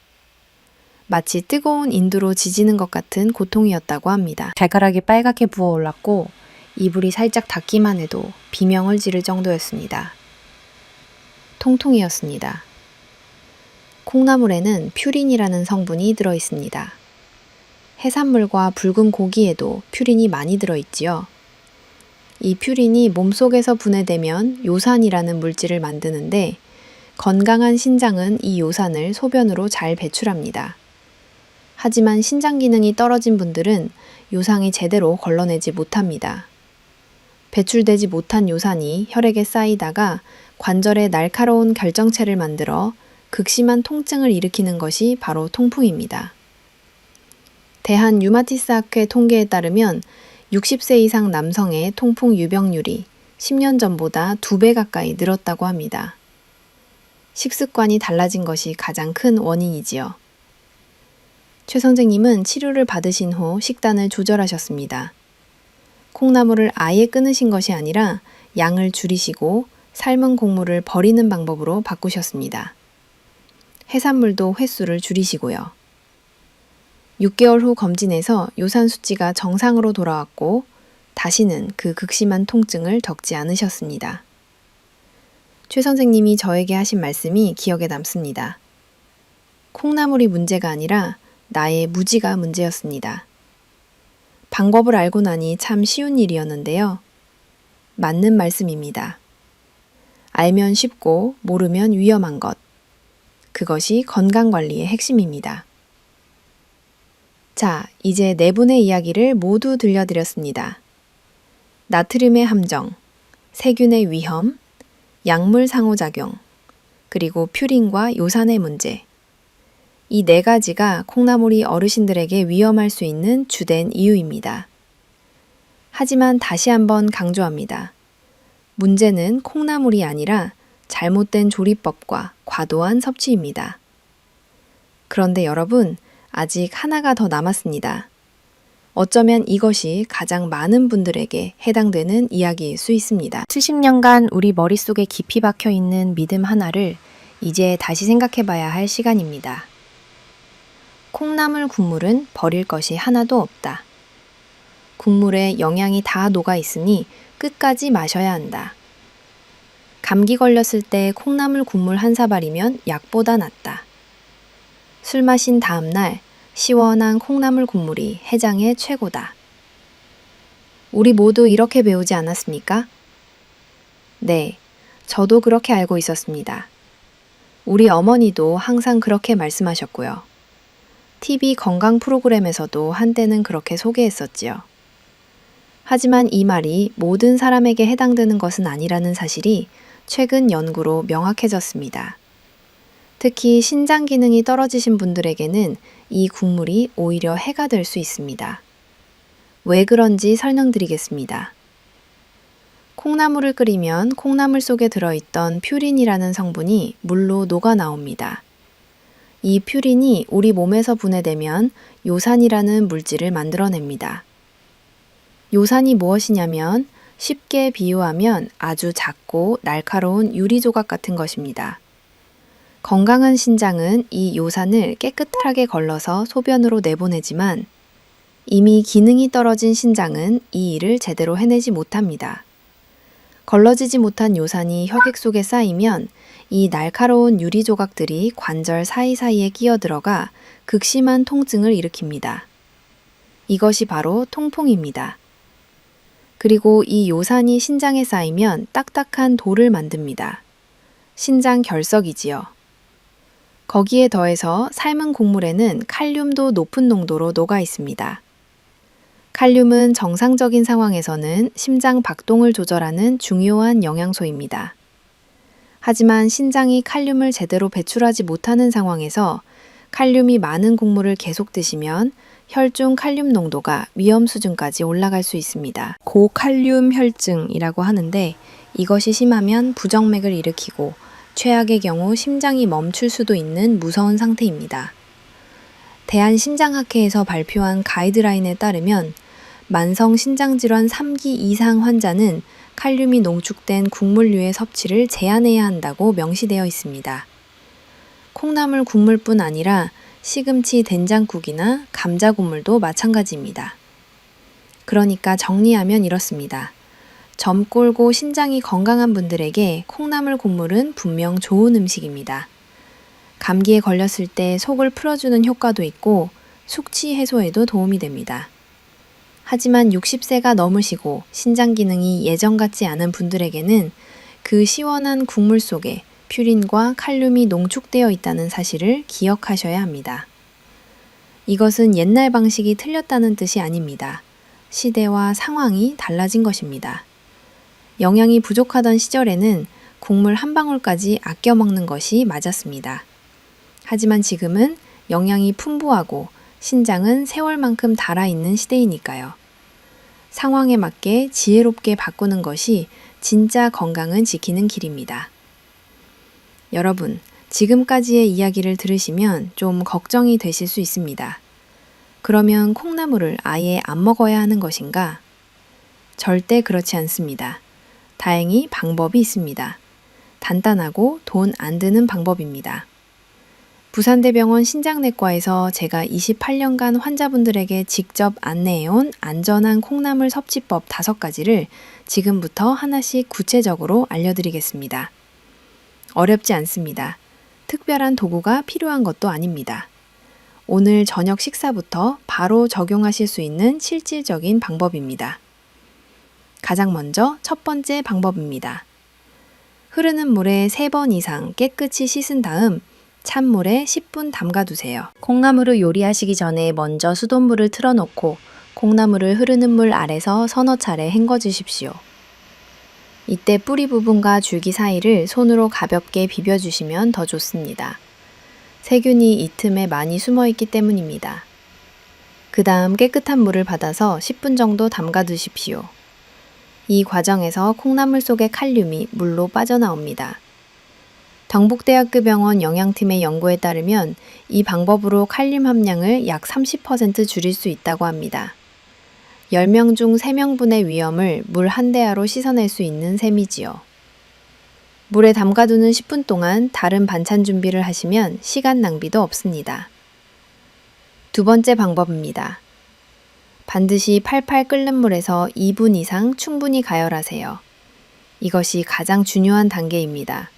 마치 뜨거운 인두로 지지는 것 같은 고통이었다고 합니다. 발가락이 빨갛게 부어올랐고 이불이 살짝 닿기만 해도 비명을 지를 정도였습니다. 통통이었습니다. 콩나물에는 퓨린이라는 성분이 들어있습니다. 해산물과 붉은 고기에도 퓨린이 많이 들어있지요. 이 퓨린이 몸속에서 분해되면 요산이라는 물질을 만드는데 건강한 신장은 이 요산을 소변으로 잘 배출합니다. 하지만 신장 기능이 떨어진 분들은 요산이 제대로 걸러내지 못합니다. 배출되지 못한 요산이 혈액에 쌓이다가 관절에 날카로운 결정체를 만들어 극심한 통증을 일으키는 것이 바로 통풍입니다. 대한 류마티스 학회 통계에 따르면 60세 이상 남성의 통풍 유병률이 10년 전보다 2배 가까이 늘었다고 합니다. 식습관이 달라진 것이 가장 큰 원인이지요. 최 선생님은 치료를 받으신 후 식단을 조절하셨습니다. 콩나물을 아예 끊으신 것이 아니라 양을 줄이시고 삶은 곡물을 버리는 방법으로 바꾸셨습니다. 해산물도 횟수를 줄이시고요. 6개월 후 검진에서 요산 수치가 정상으로 돌아왔고 다시는 그 극심한 통증을 겪지 않으셨습니다. 최 선생님이 저에게 하신 말씀이 기억에 남습니다. 콩나물이 문제가 아니라 나의 무지가 문제였습니다. 방법을 알고 나니 참 쉬운 일이었는데요. 맞는 말씀입니다. 알면 쉽고 모르면 위험한 것. 그것이 건강관리의 핵심입니다. 자, 이제 네 분의 이야기를 모두 들려드렸습니다. 나트륨의 함정, 세균의 위험, 약물 상호작용, 그리고 퓨린과 요산의 문제. 이 네 가지가 콩나물이 어르신들에게 위험할 수 있는 주된 이유입니다. 하지만 다시 한번 강조합니다. 문제는 콩나물이 아니라 잘못된 조리법과 과도한 섭취입니다. 그런데 여러분, 아직 하나가 더 남았습니다. 어쩌면 이것이 가장 많은 분들에게 해당되는 이야기일 수 있습니다. 70년간 우리 머릿속에 깊이 박혀 있는 믿음 하나를 이제 다시 생각해 봐야 할 시간입니다. 콩나물 국물은 버릴 것이 하나도 없다. 국물에 영양이 다 녹아 있으니 끝까지 마셔야 한다. 감기 걸렸을 때 콩나물 국물 한 사발이면 약보다 낫다. 술 마신 다음 날 시원한 콩나물 국물이 해장의 최고다. 우리 모두 이렇게 배우지 않았습니까? 네, 저도 그렇게 알고 있었습니다. 우리 어머니도 항상 그렇게 말씀하셨고요. TV 건강 프로그램에서도 한때는 그렇게 소개했었지요. 하지만 이 말이 모든 사람에게 해당되는 것은 아니라는 사실이 최근 연구로 명확해졌습니다. 특히 신장 기능이 떨어지신 분들에게는 이 국물이 오히려 해가 될 수 있습니다. 왜 그런지 설명드리겠습니다. 콩나물을 끓이면 콩나물 속에 들어있던 퓨린이라는 성분이 물로 녹아 나옵니다. 이 퓨린이 우리 몸에서 분해되면 요산이라는 물질을 만들어냅니다. 요산이 무엇이냐면 쉽게 비유하면 아주 작고 날카로운 유리 조각 같은 것입니다. 건강한 신장은 이 요산을 깨끗하게 걸러서 소변으로 내보내지만 이미 기능이 떨어진 신장은 이 일을 제대로 해내지 못합니다. 걸러지지 못한 요산이 혈액 속에 쌓이면 이 날카로운 유리 조각들이 관절 사이사이에 끼어들어가 극심한 통증을 일으킵니다. 이것이 바로 통풍입니다. 그리고 이 요산이 신장에 쌓이면 딱딱한 돌을 만듭니다. 신장 결석이지요. 거기에 더해서 삶은 곡물에는 칼륨도 높은 농도로 녹아 있습니다. 칼륨은 정상적인 상황에서는 심장 박동을 조절하는 중요한 영양소입니다. 하지만 신장이 칼륨을 제대로 배출하지 못하는 상황에서 칼륨이 많은 곡물을 계속 드시면 혈중 칼륨 농도가 위험 수준까지 올라갈 수 있습니다. 고칼륨 혈증이라고 하는데 이것이 심하면 부정맥을 일으키고 최악의 경우 심장이 멈출 수도 있는 무서운 상태입니다. 대한심장학회에서 발표한 가이드라인에 따르면 만성 신장질환 3기 이상 환자는 칼륨이 농축된 국물류의 섭취를 제한해야 한다고 명시되어 있습니다. 콩나물 국물뿐 아니라 시금치 된장국이나 감자 국물도 마찬가지입니다. 그러니까 정리하면 이렇습니다. 젊골고 신장이 건강한 분들에게 콩나물 국물은 분명 좋은 음식입니다. 감기에 걸렸을 때 속을 풀어주는 효과도 있고 숙취 해소에도 도움이 됩니다. 하지만 60세가 넘으시고 신장 기능이 예전 같지 않은 분들에게는 그 시원한 국물 속에 퓨린과 칼륨이 농축되어 있다는 사실을 기억하셔야 합니다. 이것은 옛날 방식이 틀렸다는 뜻이 아닙니다. 시대와 상황이 달라진 것입니다. 영양이 부족하던 시절에는 국물 한 방울까지 아껴 먹는 것이 맞았습니다. 하지만 지금은 영양이 풍부하고 신장은 세월만큼 달아있는 시대이니까요. 상황에 맞게 지혜롭게 바꾸는 것이 진짜 건강은 지키는 길입니다. 여러분, 지금까지의 이야기를 들으시면 좀 걱정이 되실 수 있습니다. 그러면 콩나물을 아예 안 먹어야 하는 것인가? 절대 그렇지 않습니다. 다행히 방법이 있습니다. 단단하고 돈 안 드는 방법입니다. 부산대병원 신장내과에서 제가 28년간 환자분들에게 직접 안내해온 안전한 콩나물 섭취법 5가지를 지금부터 하나씩 구체적으로 알려드리겠습니다. 어렵지 않습니다. 특별한 도구가 필요한 것도 아닙니다. 오늘 저녁 식사부터 바로 적용하실 수 있는 실질적인 방법입니다. 가장 먼저 첫 번째 방법입니다. 흐르는 물에 3번 이상 깨끗이 씻은 다음 찬물에 10분 담가두세요. 콩나물을 요리하시기 전에 먼저 수돗물을 틀어놓고 콩나물을 흐르는 물 아래서 서너 차례 헹궈주십시오. 이때 뿌리 부분과 줄기 사이를 손으로 가볍게 비벼주시면 더 좋습니다. 세균이 이 틈에 많이 숨어있기 때문입니다. 그 다음 깨끗한 물을 받아서 10분 정도 담가두십시오. 이 과정에서 콩나물 속의 칼륨이 물로 빠져나옵니다. 경북대학교 병원 영양팀의 연구에 따르면 이 방법으로 칼륨 함량을 약 30% 줄일 수 있다고 합니다. 10명 중 3명분의 위험을 물 한 대야로 씻어낼 수 있는 셈이지요. 물에 담가두는 10분 동안 다른 반찬 준비를 하시면 시간 낭비도 없습니다. 두 번째 방법입니다. 반드시 팔팔 끓는 물에서 2분 이상 충분히 가열하세요. 이것이 가장 중요한 단계입니다.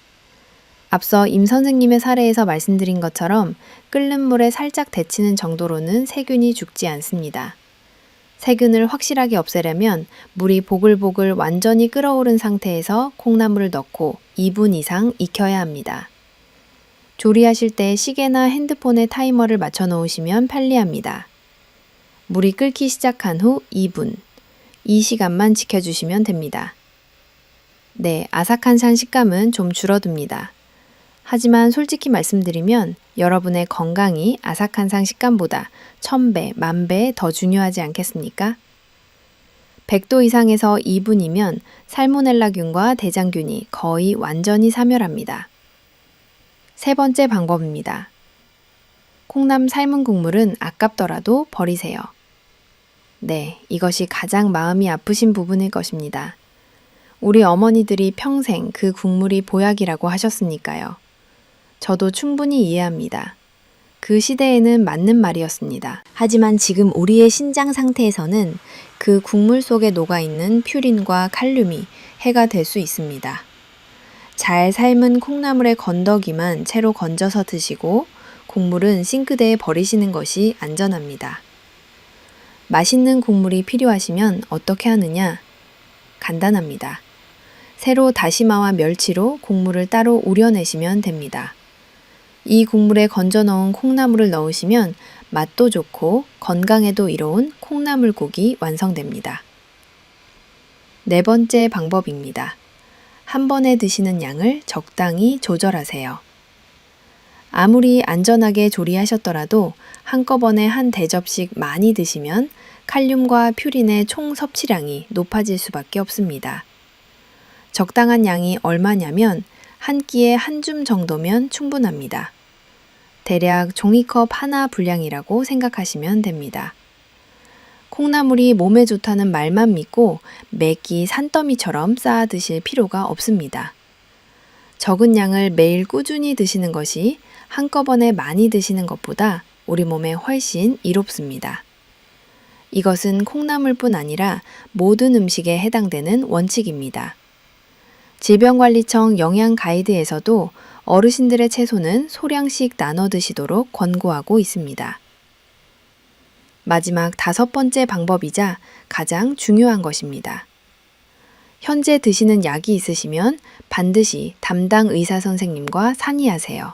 앞서 임 선생님의 사례에서 말씀드린 것처럼 끓는 물에 살짝 데치는 정도로는 세균이 죽지 않습니다. 세균을 확실하게 없애려면 물이 보글보글 완전히 끓어오른 상태에서 콩나물을 넣고 2분 이상 익혀야 합니다. 조리하실 때 시계나 핸드폰에 타이머를 맞춰 놓으시면 편리합니다. 물이 끓기 시작한 후 2분, 이 시간만 지켜주시면 됩니다. 네, 아삭한 식감은 좀 줄어듭니다. 하지만 솔직히 말씀드리면 여러분의 건강이 아삭한상 식감보다 1000배, 10,000배 더 중요하지 않겠습니까? 100도 이상에서 2분이면 살모넬라균과 대장균이 거의 완전히 사멸합니다. 세 번째 방법입니다. 콩나물 삶은 국물은 아깝더라도 버리세요. 네, 이것이 가장 마음이 아프신 부분일 것입니다. 우리 어머니들이 평생 그 국물이 보약이라고 하셨으니까요. 저도 충분히 이해합니다. 그 시대에는 맞는 말이었습니다. 하지만 지금 우리의 신장 상태에서는 그 국물 속에 녹아있는 퓨린과 칼륨이 해가 될 수 있습니다. 잘 삶은 콩나물의 건더기만 채로 건져서 드시고 국물은 싱크대에 버리시는 것이 안전합니다. 맛있는 국물이 필요하시면 어떻게 하느냐? 간단합니다. 새로 다시마와 멸치로 국물을 따로 우려내시면 됩니다. 이 국물에 건져 넣은 콩나물을 넣으시면 맛도 좋고 건강에도 이로운 콩나물국이 완성됩니다. 네 번째 방법입니다. 한 번에 드시는 양을 적당히 조절하세요. 아무리 안전하게 조리하셨더라도 한꺼번에 한 대접씩 많이 드시면 칼륨과 퓨린의 총 섭취량이 높아질 수밖에 없습니다. 적당한 양이 얼마냐면 한 끼에 한 줌 정도면 충분합니다. 대략 종이컵 하나 분량이라고 생각하시면 됩니다. 콩나물이 몸에 좋다는 말만 믿고 매끼 산더미처럼 쌓아 드실 필요가 없습니다. 적은 양을 매일 꾸준히 드시는 것이 한꺼번에 많이 드시는 것보다 우리 몸에 훨씬 이롭습니다. 이것은 콩나물뿐 아니라 모든 음식에 해당되는 원칙입니다. 질병관리청 영양가이드에서도 어르신들의 채소는 소량씩 나눠 드시도록 권고하고 있습니다. 마지막 5번째 방법이자 가장 중요한 것입니다. 현재 드시는 약이 있으시면 반드시 담당 의사 선생님과 상의하세요.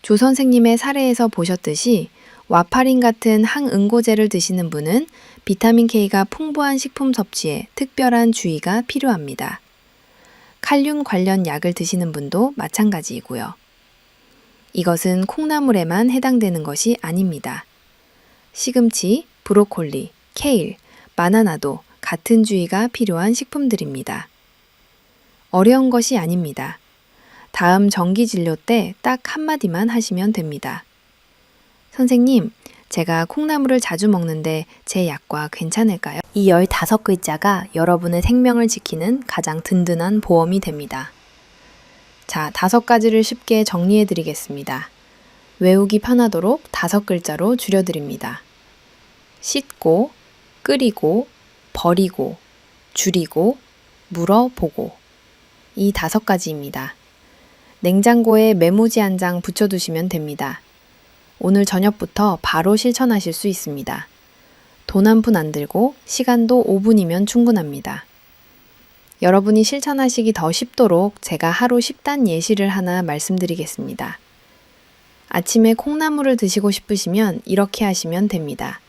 조 선생님의 사례에서 보셨듯이 와파린 같은 항응고제를 드시는 분은 비타민 K가 풍부한 식품 섭취에 특별한 주의가 필요합니다. 칼륨 관련 약을 드시는 분도 마찬가지이고요. 이것은 콩나물에만 해당되는 것이 아닙니다. 시금치, 브로콜리, 케일, 바나나도 같은 주의가 필요한 식품들입니다. 어려운 것이 아닙니다. 다음 정기 진료 때 딱 한마디만 하시면 됩니다. 선생님, 제가 콩나물을 자주 먹는데 제 약과 괜찮을까요? 이 15글자가 여러분의 생명을 지키는 가장 든든한 보험이 됩니다. 자, 5가지를 쉽게 정리해 드리겠습니다. 외우기 편하도록 5글자로 줄여드립니다. 씻고, 끓이고, 버리고, 줄이고, 물어보고. 이 5가지입니다. 냉장고에 메모지 한 장 붙여두시면 됩니다. 오늘 저녁부터 바로 실천하실 수 있습니다. 돈 한 푼 안 들고 시간도 5분이면 충분합니다. 여러분이 실천하시기 더 쉽도록 제가 하루 10단 예시를 하나 말씀드리겠습니다. 아침에 콩나물을 드시고 싶으시면 이렇게 하시면 됩니다.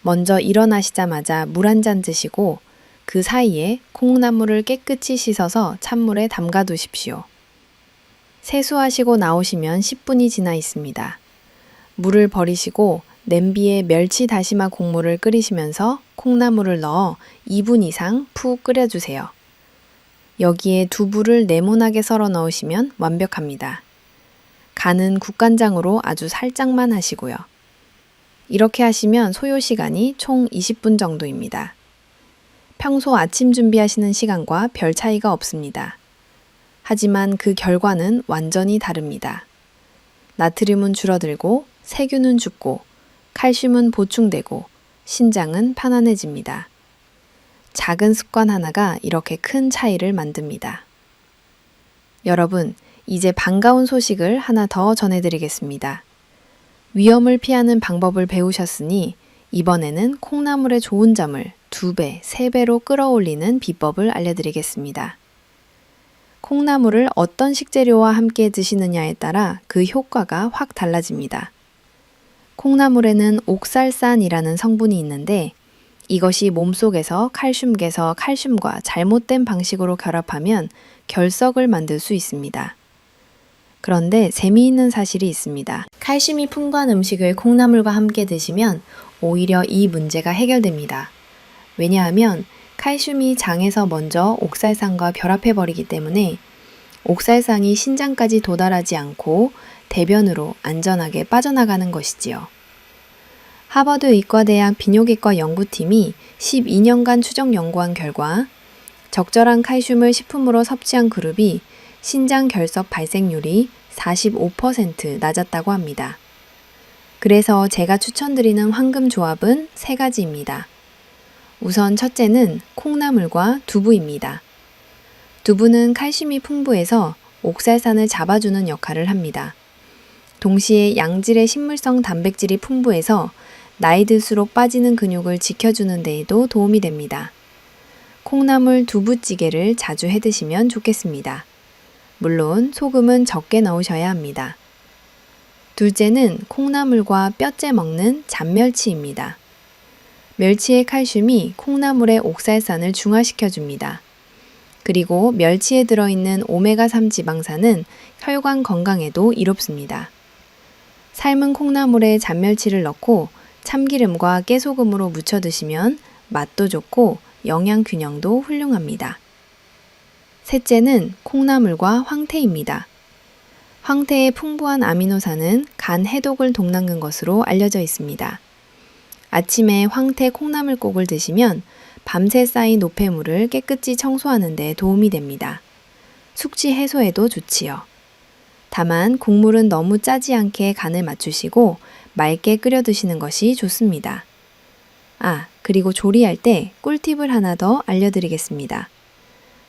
먼저 일어나시자마자 물 한 잔 드시고 그 사이에 콩나물을 깨끗이 씻어서 찬물에 담가 두십시오. 세수하시고 나오시면 10분이 지나 있습니다. 물을 버리시고 냄비에 멸치 다시마 국물을 끓이시면서 콩나물을 넣어 2분 이상 푹 끓여주세요. 여기에 두부를 네모나게 썰어 넣으시면 완벽합니다. 간은 국간장으로 아주 살짝만 하시고요. 이렇게 하시면 소요 시간이 총 20분 정도입니다. 평소 아침 준비하시는 시간과 별 차이가 없습니다. 하지만 그 결과는 완전히 다릅니다. 나트륨은 줄어들고 세균은 죽고 칼슘은 보충되고 신장은 편안해집니다. 작은 습관 하나가 이렇게 큰 차이를 만듭니다. 여러분, 이제 반가운 소식을 하나 더 전해드리겠습니다. 위험을 피하는 방법을 배우셨으니 이번에는 콩나물의 좋은 점을 2배, 3배로 끌어올리는 비법을 알려드리겠습니다. 콩나물을 어떤 식재료와 함께 드시느냐에 따라 그 효과가 확 달라집니다. 콩나물에는 옥살산이라는 성분이 있는데 이것이 몸속에서 칼슘계서 칼슘과 잘못된 방식으로 결합하면 결석을 만들 수 있습니다. 그런데 재미있는 사실이 있습니다. 칼슘이 풍부한 음식을 콩나물과 함께 드시면 오히려 이 문제가 해결됩니다. 왜냐하면 칼슘이 장에서 먼저 옥살산과 결합해버리기 때문에 옥살산이 신장까지 도달하지 않고 대변으로 안전하게 빠져나가는 것이지요. 하버드 의과대학 비뇨기과 연구팀이 12년간 추적 연구한 결과 적절한 칼슘을 식품으로 섭취한 그룹이 신장 결석 발생률이 45% 낮았다고 합니다. 그래서 제가 추천드리는 황금 조합은 3가지입니다. 우선 첫째는 콩나물과 두부입니다. 두부는 칼슘이 풍부해서 옥살산을 잡아주는 역할을 합니다. 동시에 양질의 식물성 단백질이 풍부해서 나이 들수록 빠지는 근육을 지켜주는 데에도 도움이 됩니다. 콩나물 두부찌개를 자주 해 드시면 좋겠습니다. 물론 소금은 적게 넣으셔야 합니다. 둘째는 콩나물과 뼈째 먹는 잔멸치입니다. 멸치의 칼슘이 콩나물의 옥살산을 중화시켜줍니다. 그리고 멸치에 들어있는 오메가3 지방산은 혈관 건강에도 이롭습니다. 삶은 콩나물에 잔멸치를 넣고 참기름과 깨소금으로 무쳐 드시면 맛도 좋고 영양 균형도 훌륭합니다. 셋째는 콩나물과 황태입니다. 황태의 풍부한 아미노산은 간 해독을 돕는 것으로 알려져 있습니다. 아침에 황태 콩나물국을 드시면 밤새 쌓인 노폐물을 깨끗이 청소하는 데 도움이 됩니다. 숙취 해소에도 좋지요. 다만 국물은 너무 짜지 않게 간을 맞추시고 맑게 끓여 드시는 것이 좋습니다. 그리고 조리할 때 꿀팁을 하나 더 알려드리겠습니다.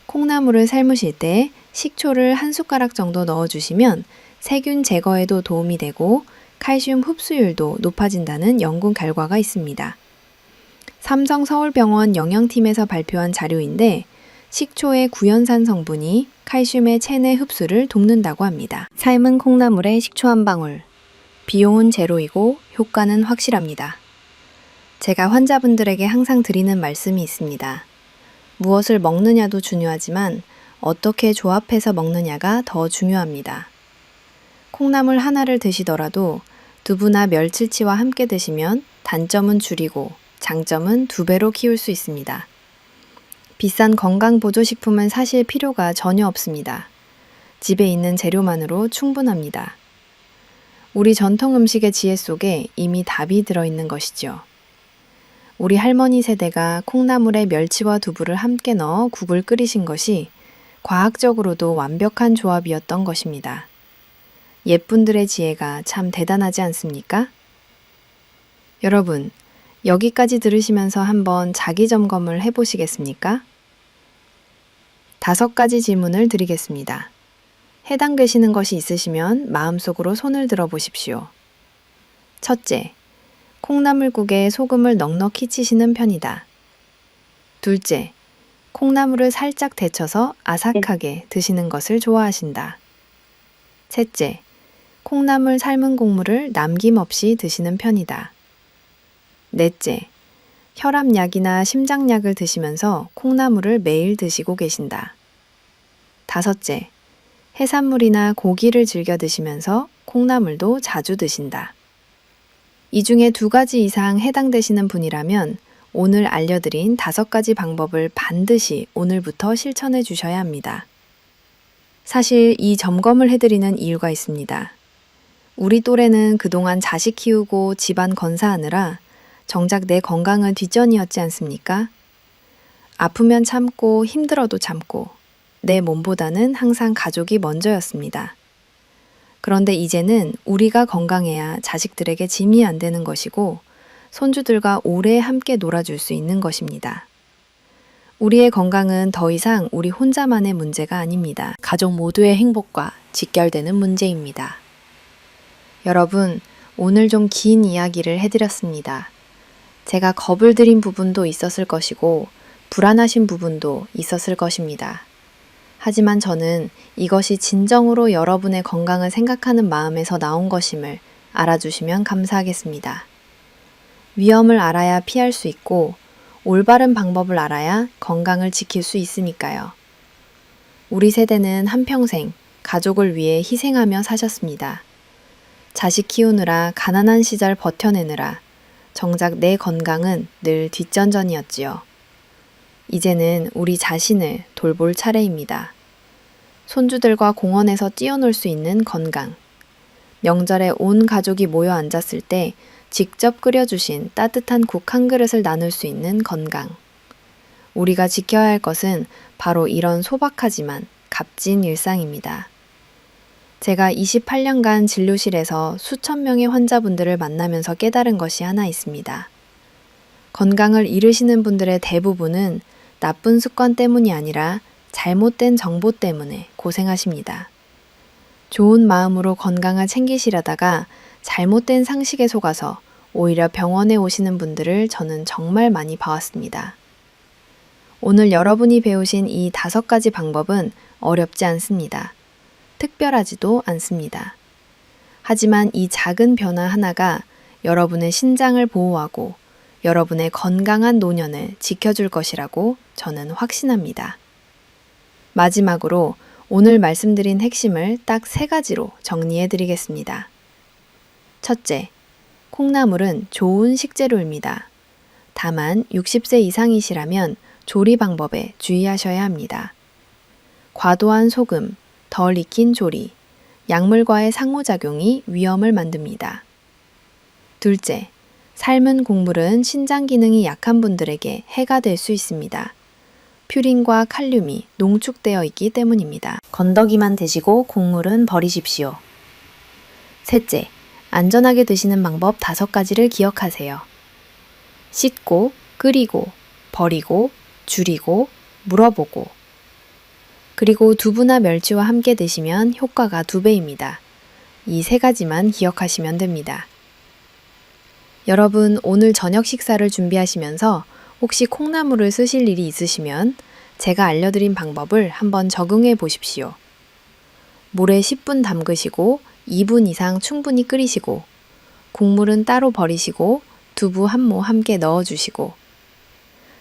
콩나물을 삶으실 때 식초를 1숟가락 정도 넣어주시면 세균 제거에도 도움이 되고 칼슘 흡수율도 높아진다는 연구 결과가 있습니다. 삼성 서울병원 영양팀에서 발표한 자료인데 식초의 구연산 성분이 칼슘의 체내 흡수를 돕는다고 합니다. 삶은 콩나물에 식초 한 방울. 비용은 제로이고 효과는 확실합니다. 제가 환자분들에게 항상 드리는 말씀이 있습니다. 무엇을 먹느냐도 중요하지만 어떻게 조합해서 먹느냐가 더 중요합니다. 콩나물 하나를 드시더라도 두부나 멸치치와 함께 드시면 단점은 줄이고 장점은 2배로 키울 수 있습니다. 비싼 건강보조식품은 사실 필요가 전혀 없습니다. 집에 있는 재료만으로 충분합니다. 우리 전통 음식의 지혜 속에 이미 답이 들어있는 것이죠. 우리 할머니 세대가 콩나물에 멸치와 두부를 함께 넣어 국을 끓이신 것이 과학적으로도 완벽한 조합이었던 것입니다. 옛분들의 지혜가 참 대단하지 않습니까? 여러분, 여기까지 들으시면서 한번 자기 점검을 해보시겠습니까? 5가지 질문을 드리겠습니다. 해당되시는 것이 있으시면 마음속으로 손을 들어 보십시오. 첫째, 콩나물국에 소금을 넉넉히 치시는 편이다. 둘째, 콩나물을 살짝 데쳐서 아삭하게 드시는 것을 좋아하신다. 셋째, 콩나물 삶은 국물을 남김없이 드시는 편이다. 넷째, 혈압약이나 심장약을 드시면서 콩나물을 매일 드시고 계신다. 다섯째, 해산물이나 고기를 즐겨 드시면서 콩나물도 자주 드신다. 이 중에 2가지 이상 해당되시는 분이라면 오늘 알려드린 5가지 방법을 반드시 오늘부터 실천해 주셔야 합니다. 사실 이 점검을 해드리는 이유가 있습니다. 우리 또래는 그동안 자식 키우고 집안 건사하느라 정작 내 건강은 뒷전이었지 않습니까? 아프면 참고 힘들어도 참고 내 몸보다는 항상 가족이 먼저였습니다. 그런데 이제는 우리가 건강해야 자식들에게 짐이 안 되는 것이고 손주들과 오래 함께 놀아줄 수 있는 것입니다. 우리의 건강은 더 이상 우리 혼자만의 문제가 아닙니다. 가족 모두의 행복과 직결되는 문제입니다. 여러분, 오늘 좀 긴 이야기를 해드렸습니다. 제가 겁을 들인 부분도 있었을 것이고 불안하신 부분도 있었을 것입니다. 하지만 저는 이것이 진정으로 여러분의 건강을 생각하는 마음에서 나온 것임을 알아주시면 감사하겠습니다. 위험을 알아야 피할 수 있고 올바른 방법을 알아야 건강을 지킬 수 있으니까요. 우리 세대는 한평생 가족을 위해 희생하며 사셨습니다. 자식 키우느라 가난한 시절 버텨내느라 정작 내 건강은 늘 뒷전전이었지요. 이제는 우리 자신을 돌볼 차례입니다. 손주들과 공원에서 뛰어놀 수 있는 건강. 명절에 온 가족이 모여 앉았을 때 직접 끓여주신 따뜻한 국 한 그릇을 나눌 수 있는 건강. 우리가 지켜야 할 것은 바로 이런 소박하지만 값진 일상입니다. 제가 28년간 진료실에서 수천 명의 환자분들을 만나면서 깨달은 것이 하나 있습니다. 건강을 잃으시는 분들의 대부분은 나쁜 습관 때문이 아니라 잘못된 정보 때문에 고생하십니다. 좋은 마음으로 건강을 챙기시려다가 잘못된 상식에 속아서 오히려 병원에 오시는 분들을 저는 정말 많이 봐왔습니다. 오늘 여러분이 배우신 이 5가지 방법은 어렵지 않습니다. 특별하지도 않습니다. 하지만 이 작은 변화 하나가 여러분의 신장을 보호하고 여러분의 건강한 노년을 지켜줄 것이라고 저는 확신합니다. 마지막으로 오늘 말씀드린 핵심을 딱 3가지로 정리해 드리겠습니다. 첫째, 콩나물은 좋은 식재료입니다. 다만 60세 이상이시라면 조리 방법에 주의하셔야 합니다. 과도한 소금, 덜 익힌 조리, 약물과의 상호작용이 위험을 만듭니다. 둘째, 삶은 국물은 신장 기능이 약한 분들에게 해가 될 수 있습니다. 퓨린과 칼륨이 농축되어 있기 때문입니다. 건더기만 드시고 국물은 버리십시오. 셋째, 안전하게 드시는 방법 5가지를 기억하세요. 씻고, 끓이고, 버리고, 줄이고, 물어보고. 그리고 두부나 멸치와 함께 드시면 효과가 2배입니다. 이 3가지만 기억하시면 됩니다. 여러분, 오늘 저녁 식사를 준비하시면서 혹시 콩나물을 쓰실 일이 있으시면 제가 알려드린 방법을 한번 적용해 보십시오. 물에 10분 담그시고 2분 이상 충분히 끓이시고 국물은 따로 버리시고 두부 한 모 함께 넣어주시고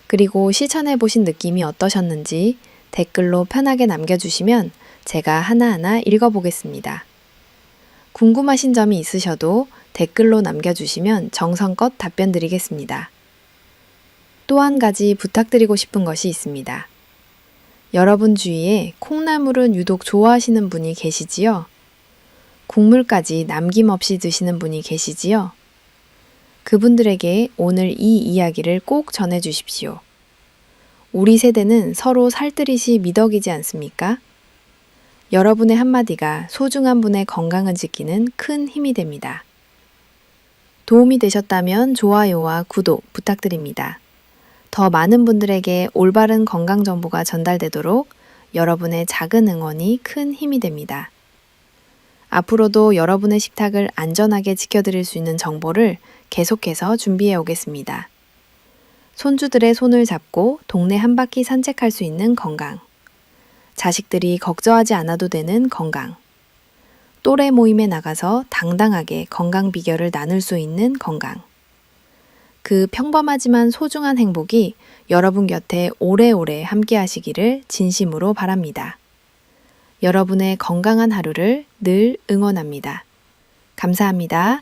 그리고 실천해 보신 느낌이 어떠셨는지 댓글로 편하게 남겨주시면 제가 하나하나 읽어보겠습니다. 궁금하신 점이 있으셔도 댓글로 남겨주시면 정성껏 답변 드리겠습니다. 또 한 가지 부탁드리고 싶은 것이 있습니다. 여러분 주위에 콩나물은 유독 좋아하시는 분이 계시지요? 국물까지 남김없이 드시는 분이 계시지요? 그분들에게 오늘 이 이야기를 꼭 전해 주십시오. 우리 세대는 서로 살뜰이시 미덕이지 않습니까? 여러분의 한마디가 소중한 분의 건강을 지키는 큰 힘이 됩니다. 도움이 되셨다면 좋아요와 구독 부탁드립니다. 더 많은 분들에게 올바른 건강 정보가 전달되도록 여러분의 작은 응원이 큰 힘이 됩니다. 앞으로도 여러분의 식탁을 안전하게 지켜드릴 수 있는 정보를 계속해서 준비해 오겠습니다. 손주들의 손을 잡고 동네 한 바퀴 산책할 수 있는 건강. 자식들이 걱정하지 않아도 되는 건강. 또래 모임에 나가서 당당하게 건강 비결을 나눌 수 있는 건강. 그 평범하지만 소중한 행복이 여러분 곁에 오래오래 함께 하시기를 진심으로 바랍니다. 여러분의 건강한 하루를 늘 응원합니다. 감사합니다.